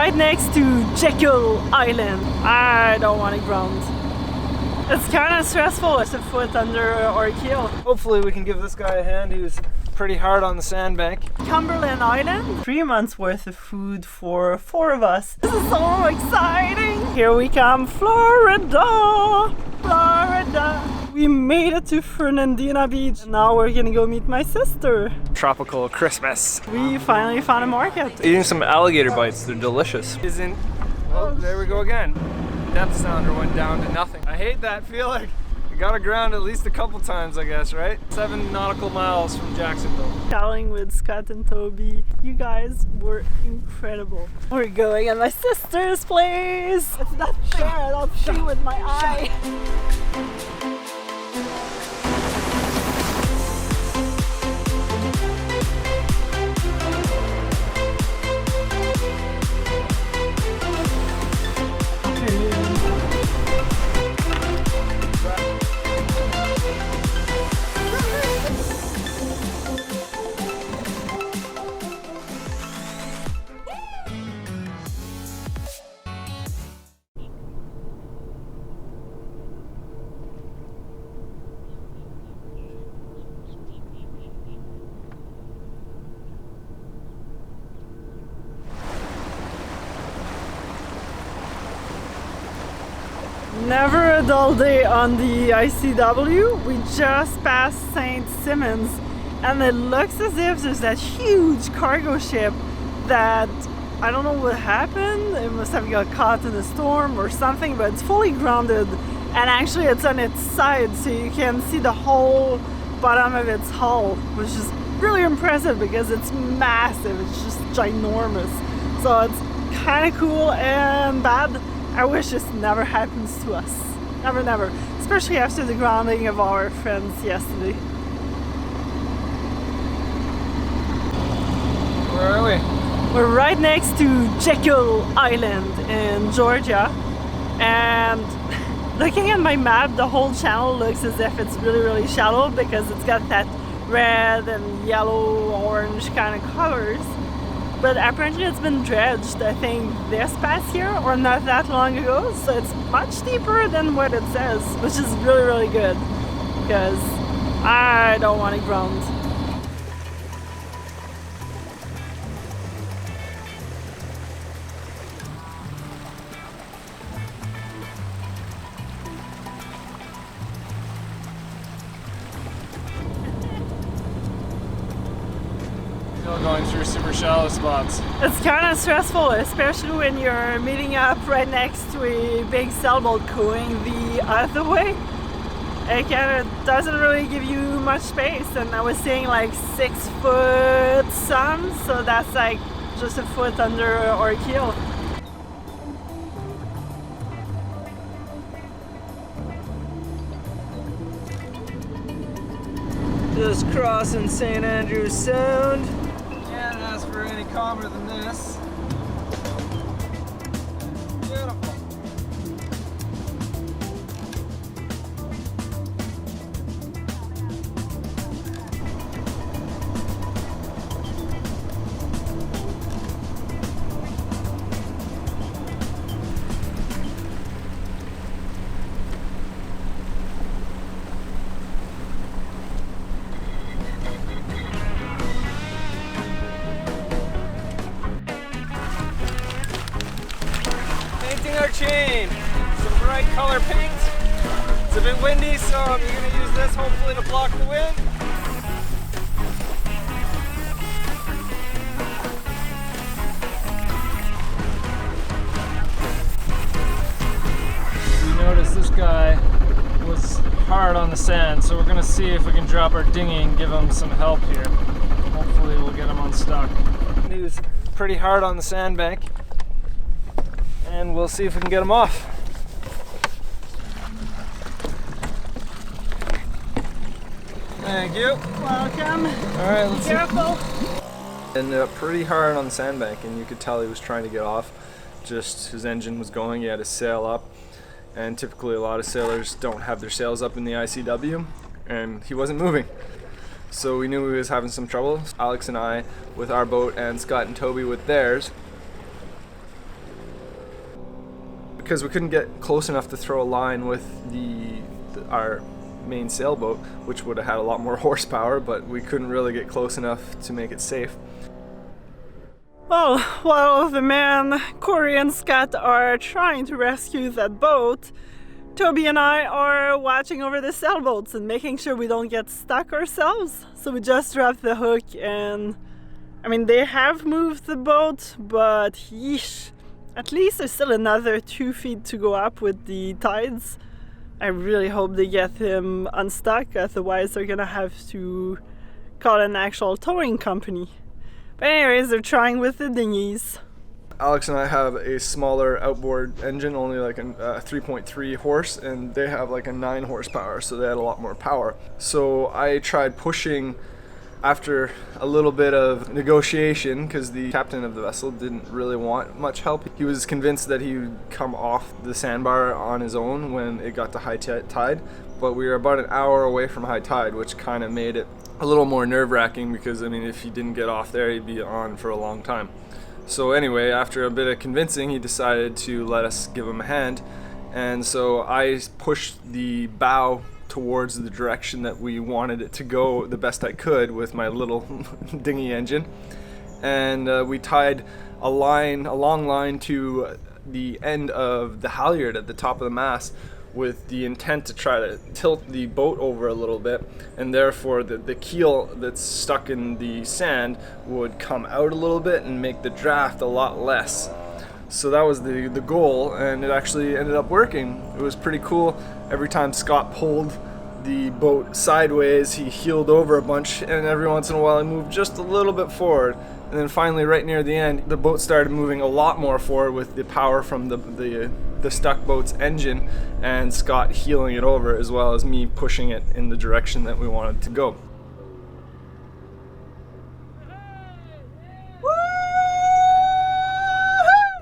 right next to Jekyll Island. I don't want to ground. It's kind of stressful. It's a foot under our keel. Hopefully we can give this guy a hand. He was pretty hard on the sandbank. Cumberland Island. 3 months worth of food for 4 of us. This is so exciting. Here we come, Florida. Florida. We made it to Fernandina Beach. Now we're gonna go meet my sister. Tropical Christmas. We finally found a market. Eating some alligator bites. They're delicious. Oh, there we go again. Depth sounder went down to nothing. I hate that feeling. We got aground at least a couple times, I guess, right? 7 nautical miles from Jacksonville. Chatting with Scott and Tobi. You guys were incredible. We're going at my sister's place. It's not fair. I don't see with my eye. Never a dull day on the ICW. We just passed St. Simons and it looks as if there's that huge cargo ship that I don't know what happened. It must have got caught in a storm or something, but it's fully grounded and actually it's on its side so you can see the whole bottom of its hull, which is really impressive because it's massive. It's just ginormous. So it's kind of cool and bad. I wish this never happens to us. Never, never. Especially after the grounding of our friends yesterday. Where are we? We're right next to Jekyll Island in Georgia. And looking at my map, the whole channel looks as if it's really, really shallow because it's got that red and yellow, orange kind of colors. But apparently it's been dredged, I think, this past year or not that long ago. So it's much deeper than what it says, which is really, really good because I don't want to ground. Going through super shallow spots. It's kind of stressful, especially when you're meeting up right next to a big sailboat going the other way. It kind of doesn't really give you much space, and I was saying like 6 foot some, so that's like just a foot under our keel. Just crossing St. Andrew's Sound. Can't ask for any calmer than this. Beautiful. Our chain, some bright color paint. It's a bit windy, so I'm going to use this hopefully to block the wind. We noticed this guy was hard on the sand, so we're going to see if we can drop our dinghy and give him some help here. Hopefully we'll get him unstuck. He was pretty hard on the sandbank. And we'll see if we can get them off. Thank you. Welcome. All right, let's Careful. Ended up pretty hard on the sandbank, and you could tell he was trying to get off. Just his engine was going, he had his sail up. And typically a lot of sailors don't have their sails up in the ICW, and he wasn't moving. So we knew he was having some trouble. Alex and I with our boat and Scott and Tobi with theirs because we couldn't get close enough to throw a line with our main sailboat, which would have had a lot more horsepower, but we couldn't really get close enough to make it safe. Well, while the men, Corey and Scott, are trying to rescue that boat, Tobi and I are watching over the sailboats and making sure we don't get stuck ourselves. So we just dropped the hook, and I mean, they have moved the boat, but yeesh, at least there's still another 2 feet to go up with the tides. I really hope they get him unstuck, otherwise they're gonna have to call an actual towing company. But anyways, they're trying with the dinghies. Alex and I have a smaller outboard engine, only like a 3.3 horse, and they have like a 9 horsepower, so they had a lot more power. So I tried pushing after a little bit of negotiation, because the captain of the vessel didn't really want much help. He was convinced that he would come off the sandbar on his own when it got to high tide, but we were about an hour away from high tide, which kind of made it a little more nerve-wracking, because I mean, if he didn't get off there, he'd be on for a long time. So anyway, after a bit of convincing, he decided to let us give him a hand, and so I pushed the bow towards the direction that we wanted it to go the best I could with my little dinghy engine, and we tied a long line to the end of the halyard at the top of the mast, with the intent to try to tilt the boat over a little bit, and therefore the keel that's stuck in the sand would come out a little bit and make the draft a lot less. So that was the goal, and it actually ended up working. It was pretty cool. Every time Scott pulled the boat sideways, he heeled over a bunch, and every once in a while he moved just a little bit forward. And then finally, right near the end, the boat started moving a lot more forward with the power from the stuck boat's engine, and Scott heeling it over, as well as me pushing it in the direction that we wanted to go.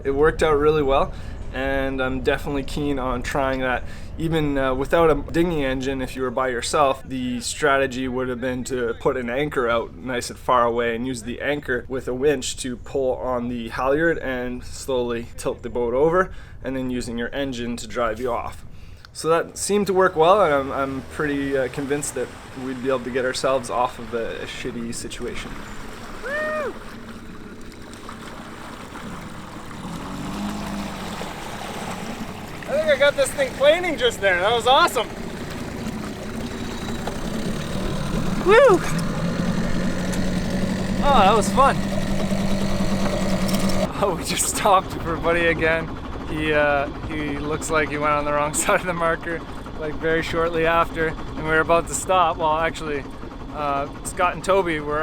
It worked out really well, and I'm definitely keen on trying that. Even without a dinghy engine, if you were by yourself, the strategy would have been to put an anchor out nice and far away and use the anchor with a winch to pull on the halyard and slowly tilt the boat over, and then using your engine to drive you off. So that seemed to work well, and I'm pretty convinced that we'd be able to get ourselves off of a shitty situation. Woo! I think I got this thing planing just there. That was awesome. Woo! Oh, that was fun. Oh, we just stopped for Buddy again. He looks like he went on the wrong side of the marker, like very shortly after, and we were about to stop. Well, actually, Scott and Tobi were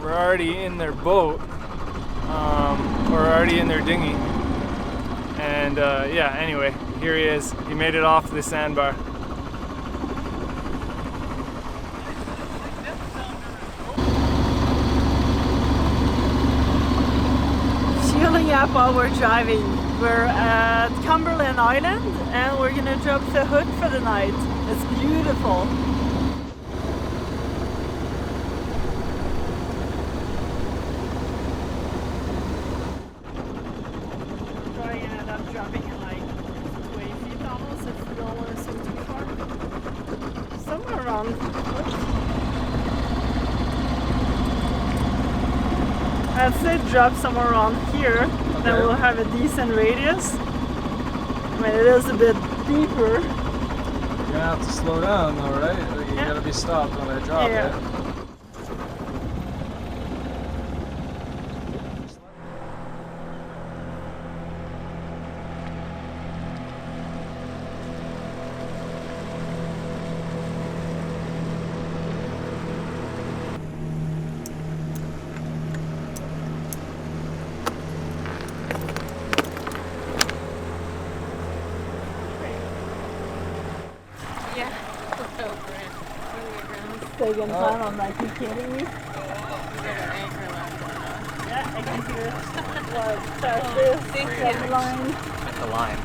already in their boat, or already in their dinghy. And yeah, anyway, here he is. He made it off the sandbar. Fueling up while we're driving. We're at Cumberland Island, and we're gonna drop the hook for the night. It's beautiful. Dropping it like 20 feet almost, if we don't want to swim too far. Somewhere around. I'd say drop somewhere around here, okay. Then we'll have a decent radius. I mean, it is a bit deeper. You're gonna have to slow down though, right? You gotta be stopped when I drop it. Taking time, I'm like, you kidding me? Yeah, I can hear it. What? Start this, get the line. At the line.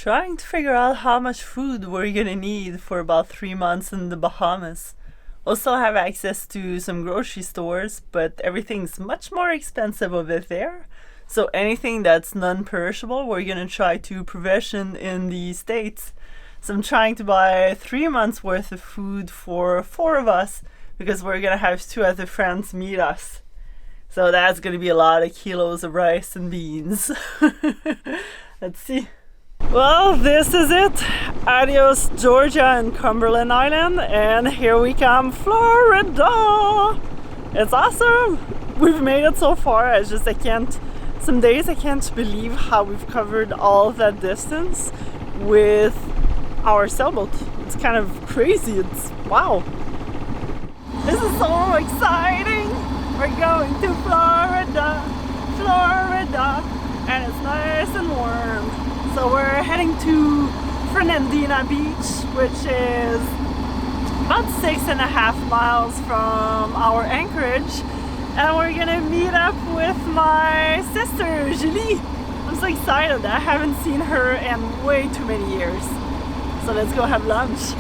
trying to figure out how much food we're gonna need for about 3 months in the Bahamas. We'll still have access to some grocery stores, but everything's much more expensive over there. So anything that's non-perishable, we're gonna try to provision in the States. So I'm trying to buy 3 months worth of food for 4 of us because we're gonna have 2 other friends meet us. So that's gonna be a lot of kilos of rice and beans. Let's see. Well, this is it. Adios, Georgia and Cumberland Island, and here we come, Florida. It's awesome. We've made it so far. Some days I can't believe how we've covered all of that distance with our sailboat. It's kind of crazy. It's wow. This is so exciting. We're going to Florida, and it's nice and warm. So we're heading to Fernandina Beach, which is about 6.5 miles from our anchorage. And we're gonna meet up with my sister, Julie. I'm so excited. I haven't seen her in way too many years. So let's go have lunch.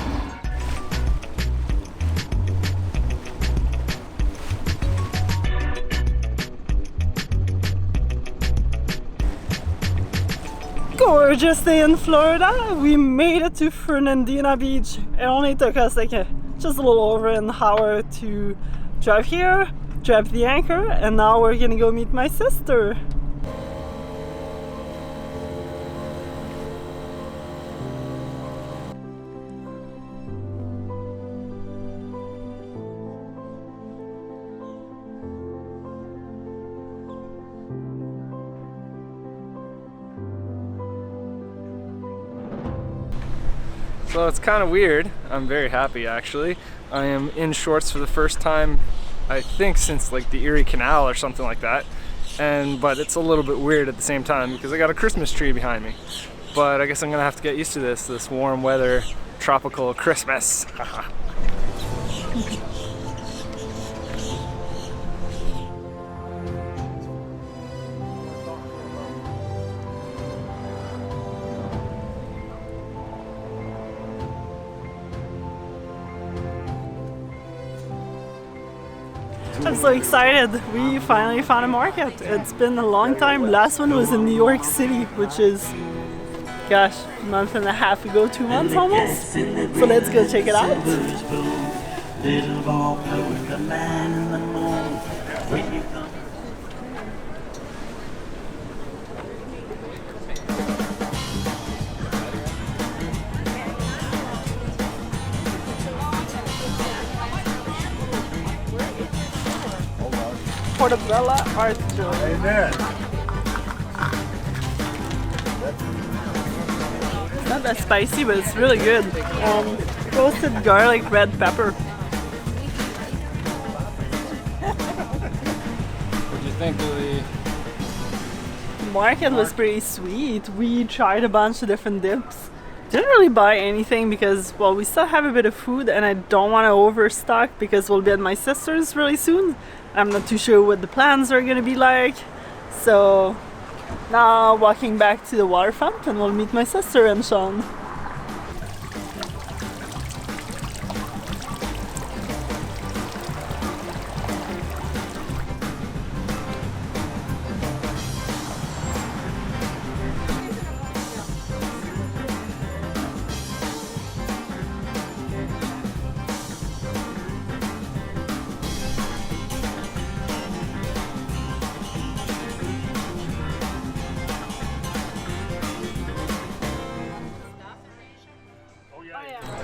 Gorgeous day in Florida. We made it to Fernandina Beach. It only took us like just a little over an hour to drive here, drop the anchor, and now we're gonna go meet my sister. So it's kind of weird. I'm very happy actually. I am in shorts for the first time, I think since like the Erie Canal or something like that. But it's a little bit weird at the same time because I got a Christmas tree behind me. But I guess I'm gonna have to get used to this warm weather, tropical Christmas. I'm so excited. We finally found a market. It's been a long time. Last one was in New York City, which is, gosh, a month and a half ago, 2 months almost. So let's go check it out. Portobello Art Joy. Amen. It's not that spicy, but it's really good. Roasted garlic, red pepper. What do you think of The market was pretty sweet. We tried a bunch of different dips. Didn't really buy anything because, well, we still have a bit of food and I don't want to overstock because we'll be at my sister's really soon. I'm not too sure what the plans are gonna be like. So now walking back to the waterfront and we'll meet my sister and Sean.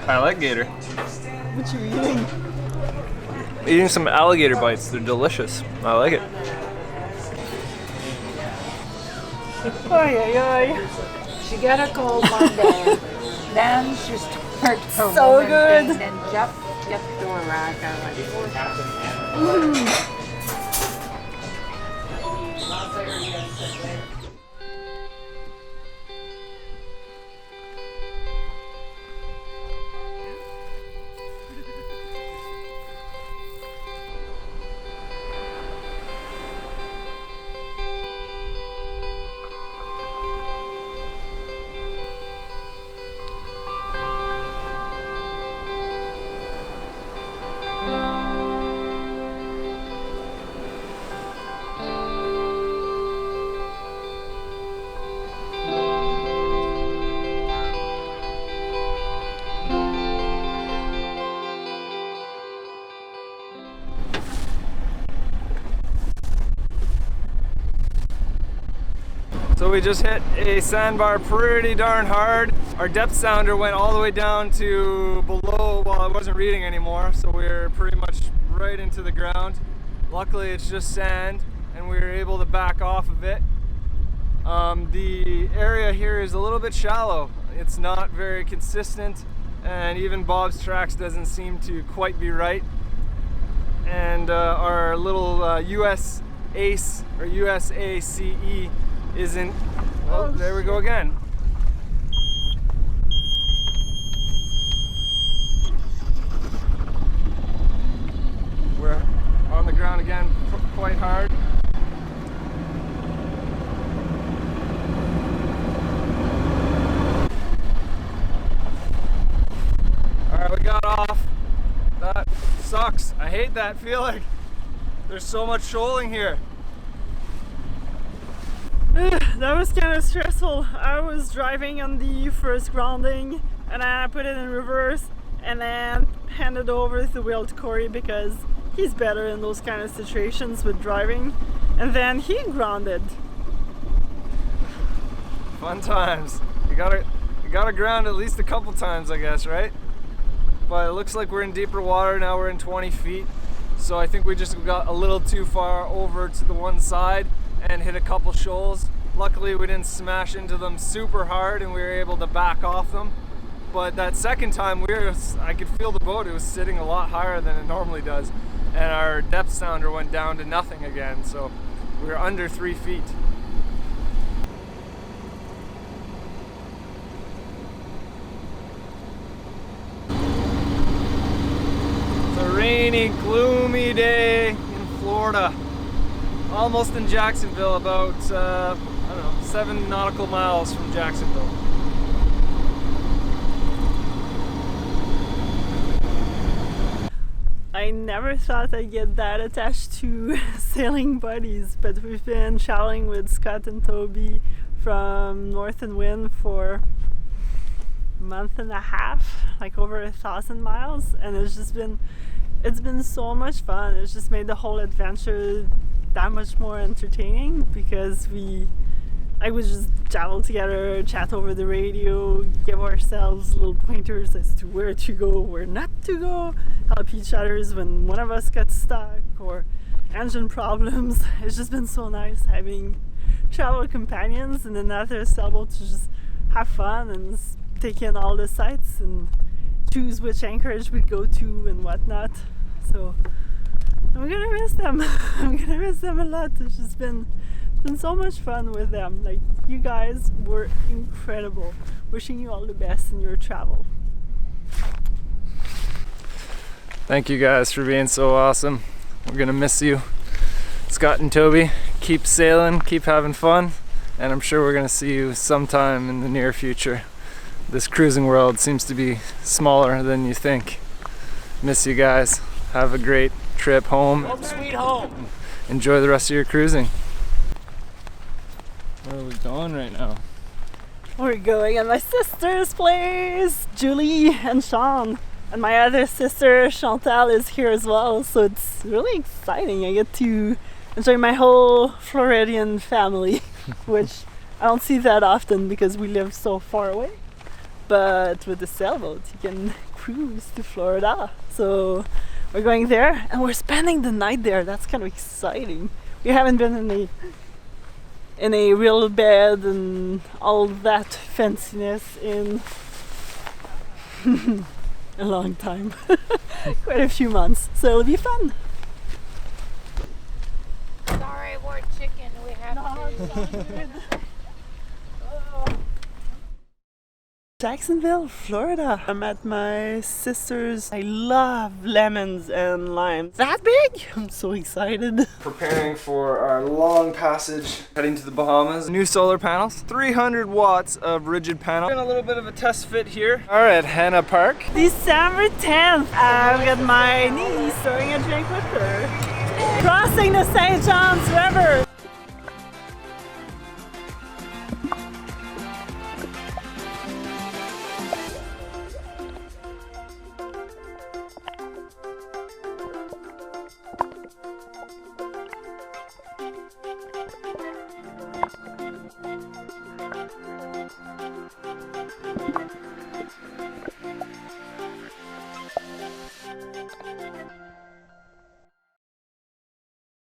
I like gator. What you eating? Eating some alligator bites. They're delicious. I like it. Oy, oy, oy. She got a cold one day, then she started her So woman good. thing, then Jeff threw a rock on like So we just hit a sandbar pretty darn hard. Our depth sounder went all the way down to below, well, it wasn't reading anymore, so we were pretty much right into the ground. Luckily it's just sand and we were able to back off of it. The area here is a little bit shallow. It's not very consistent, and even Bob's tracks doesn't seem to quite be right. And our little US ACE or USACE isn't. Oh, there we go again. We're on the ground again quite hard. Alright, we got off. That sucks. I hate that feeling. There's so much shoaling here. That was kind of stressful. I was driving on the first grounding and I put it in reverse and then handed over the wheel to Corey because he's better in those kind of situations with driving, and then he grounded. Fun times. You gotta ground at least a couple times, I guess, right? But it looks like we're in deeper water now. We're in 20 feet, so I think we just got a little too far over to the one side and hit a couple shoals. Luckily we didn't smash into them super hard and we were able to back off them. But that second time I could feel the boat, it was sitting a lot higher than it normally does, and our depth sounder went down to nothing again, so we were under 3 feet. It's a rainy, gloomy day in Florida. Almost in Jacksonville, about, I don't know, 7 nautical miles from Jacksonville. I never thought I'd get that attached to sailing buddies, but we've been shouting with Scott and Tobi from North and Wind for a month and a half, like over 1,000 miles, and it's been so much fun. It's just made the whole adventure that much more entertaining because I would just travel together, chat over the radio, give ourselves little pointers as to where to go, where not to go, help each other when one of us gets stuck or engine problems. It's just been so nice having travel companions and another sailboat to just have fun and take in all the sights and choose which anchorage we'd go to and whatnot. So I'm gonna miss them. I'm gonna miss them a lot. It's just been so much fun with them. Like, you guys were incredible. Wishing you all the best in your travel. Thank you guys for being so awesome. We're gonna miss you. Scott and Tobi, keep sailing, keep having fun, and I'm sure we're gonna see you sometime in the near future. This cruising world seems to be smaller than you think. Miss you guys. Have a great trip home. Home sweet home. Enjoy the rest of your cruising. Where are we going right now? We're going at my sister's place, Julie and Sean. And my other sister, Chantal, is here as well. So it's really exciting. I get to enjoy my whole Floridian family, which I don't see that often because we live so far away. But with the sailboat, you can cruise to Florida. So we're going there and we're spending the night there. That's kind of exciting. We haven't been in a real bed and all that fanciness in a long time. Quite a few months. So it'll be fun. Sorry, we're chicken. We have to. Jacksonville, Florida. I'm at my sister's. I love lemons and limes. That big? I'm so excited. Preparing for our long passage, heading to the Bahamas. New solar panels, 300 watts of rigid panel. And a little bit of a test fit here. All right, Hannah Park. December 10th, I've got my niece throwing a drink with her. Crossing the St. John's River.